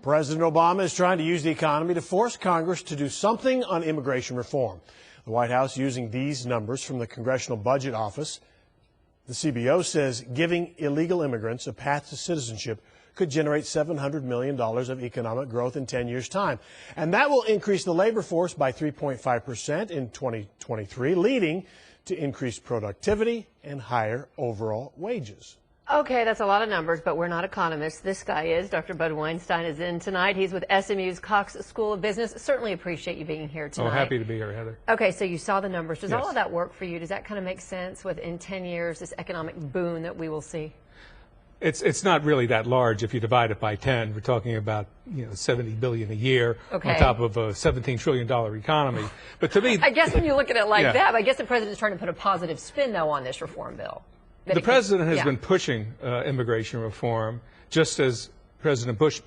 President Obama is trying to use the economy to force Congress to do something on immigration reform. The White House using these numbers from the Congressional Budget Office. The CBO says giving illegal immigrants a path to citizenship could generate $700 million of economic growth in 10 years' time. And that will increase the labor force by 3.5% in 2023, leading to increased productivity and higher overall wages. Okay, that's a lot of numbers, but we're not economists. This guy is. Dr. Bud Weinstein is in tonight. He's with SMU's Cox School of Business. Certainly appreciate you being here tonight. Oh, happy to be here, Heather. Okay, so you saw the numbers. Does Yes. all of that work for you? Does that kind of make sense within 10 years, this economic boom that we will see? It's not really that large if you divide it by 10. We're talking about, $70 billion a year on top of a $17 trillion economy. But to me, I guess when you look at it like Yeah. that, I guess the president's trying to put a positive spin, though, on this reform bill. the president has been pushing immigration reform, just as President Bush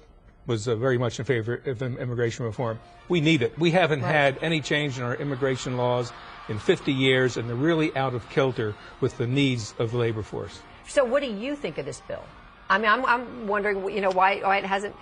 was very much in favor of immigration reform. We need it. We haven't had any change in our immigration laws in 50 years, and they're really out of kilter with the needs of the labor force. So what do you think of this bill? I mean, I'm wondering, why it hasn't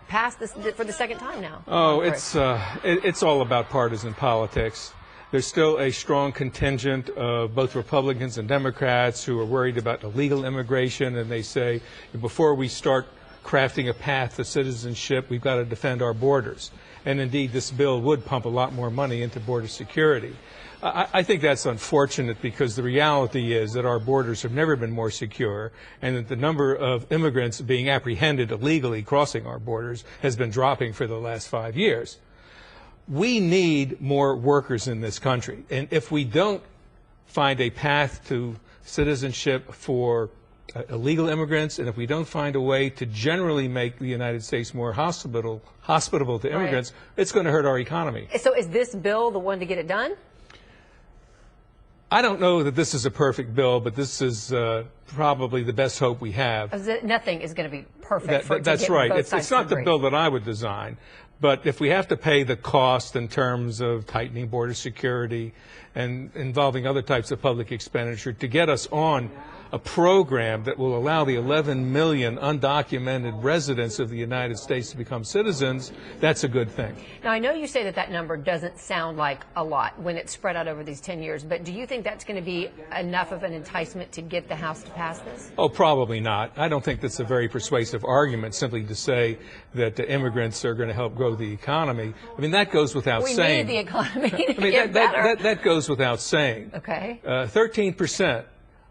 passed this for the second time now. Oh, it's all about partisan politics. There's still a strong contingent of both Republicans and Democrats who are worried about illegal immigration, and they say before we start crafting a path to citizenship, we've got to defend our borders. And indeed, this bill would pump a lot more money into border security. I think that's unfortunate because the reality is that our borders have never been more secure, and that the number of immigrants being apprehended illegally crossing our borders has been dropping for the last 5 years. We need more workers in this country, and if we don't find a path to citizenship for illegal immigrants, and if we don't find a way to generally make the United States more hospitable to immigrants, it's going to hurt our economy. So is this bill the one to get it done? I don't know that this is a perfect bill, but this is probably the best hope we have. Nothing is going to be perfect. That's right. It's not the bill that I would design, but if we have to pay the cost in terms of tightening border security and involving other types of public expenditure to get us on a program that will allow the 11 million undocumented residents of the United States to become citizens, that's a good thing. Now, I know you say that number doesn't sound like a lot when it's spread out over these 10 years, but do you think that's going to be enough of an enticement to get the House to pass this? Oh, probably not. I don't think that's a very persuasive argument simply to say that the immigrants are going to help grow the economy. I mean, that goes without saying. We need the economy to get better. That goes without saying. Okay. 13%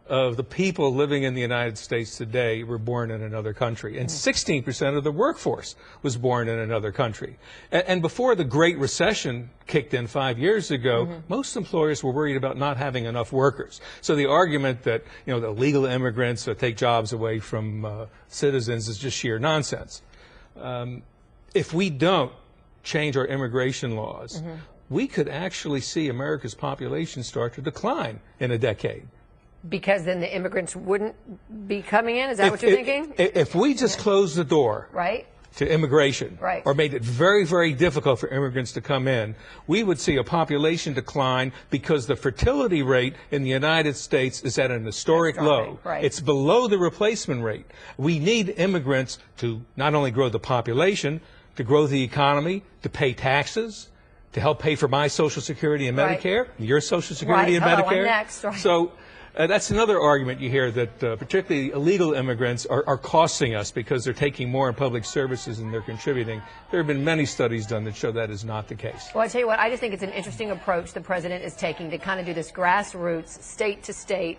of the people living in the United States today were born in another country, and 16% of the workforce was born in another country. And before the Great Recession kicked in 5 years ago, most employers were worried about not having enough workers. So the argument that the illegal immigrants take jobs away from citizens is just sheer nonsense. If we don't change our immigration laws, we could actually see America's population start to decline in a decade. Because then the immigrants wouldn't be coming in? Is that what you're thinking? If we just closed the door to immigration, or made it very, very difficult for immigrants to come in, we would see a population decline because the fertility rate in the United States is at an historic low. It's below the replacement rate. We need immigrants to not only grow the population, to grow the economy, to pay taxes, to help pay for my Social Security and Medicare, your Social Security and Medicare. Next, So that's another argument you hear, that particularly illegal immigrants are costing us because they're taking more in public services than they're contributing. There have been many studies done that show that is not the case. Well, I tell you what, I just think it's an interesting approach the president is taking to kind of do this grassroots, state to state,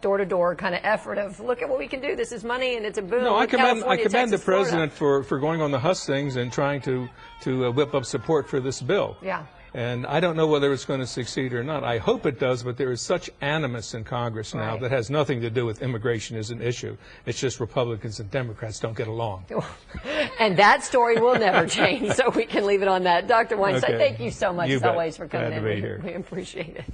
door to door kind of effort of look at what we can do. This is money and it's a boom. No, I commend the president Florida. for going on the hustings and trying to whip up support for this bill. Yeah. And I don't know whether it's going to succeed or not. I hope it does, but there is such animus in Congress now that has nothing to do with immigration as an issue. It's just Republicans and Democrats don't get along. And that story will never change, so we can leave it on that. Dr. Weinstein, thank you so much, as always, for coming in. Glad to be here. We appreciate it.